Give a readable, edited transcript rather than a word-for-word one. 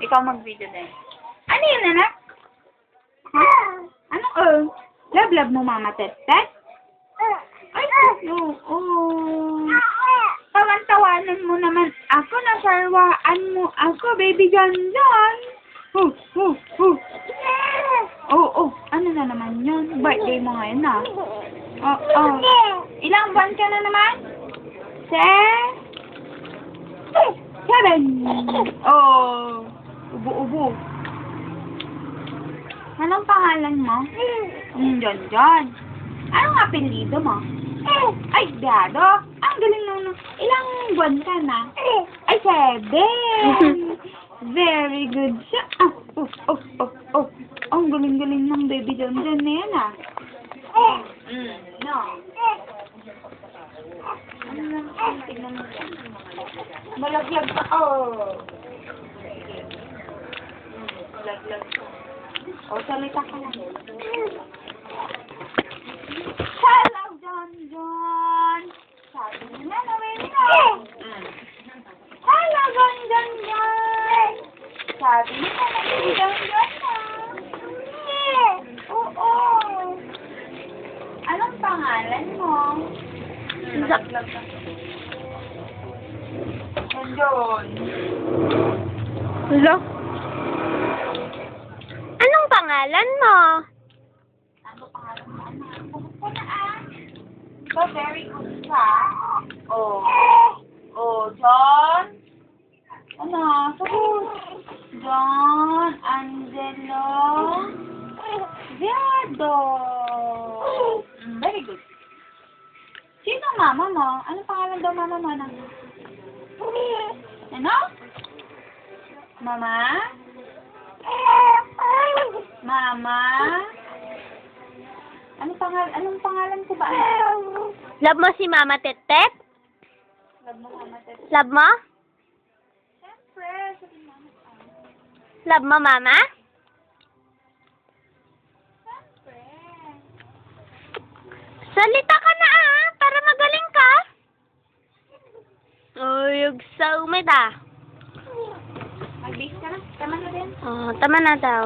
Ikaw mag-video din. Ano yun, anak? Ha? Ano, Love mo, Mama Tetet? Ay, oo. Tawan-tawanan mo naman. Ako, nasarwaan mo. Ako, baby John John. Ano na naman yun? Birthday mo ngayon, ah. Ilang buwan ka na naman? 7. Ubo-ubo. Anong pangalan mo? John John. Anong apelido mo? Ay, Dado. Ang galing nung. Ilang buwan ka na? Ay, 7. Very good siya. Ang galing-galing ng baby John John na yan, ah. No. Ano lang, tignan mo yan. Malaglag pa. Malaglag pa. Salita ka lang. Hello, John John. Sabi mo na, nawin na. Hello, John John. Sabi mo na, nawin John John na. Oo. Anong pangalan mo? Malaglag pa. John John. Hello? Anong pangalan mo? Ano pangalan mo, anak? Kumusta na, ah? So, very good ka. John? Ano? Sagot. John, Angelo, Viado. Very good. Sino ang mama mo? Anong pangalan daw mama mo, anak? Ano? Mama? Mama? Anong pangalan ko ba? Love mo si Mama Tetet? Love mo, Mama Tete. Love mo? Siyempre, sabi Mama. Love mo, Mama? Siyempre. Salita ka na, para magaling ka. Uyog sa umeda. Mag-base ka na. Tama na din. Tama na daw.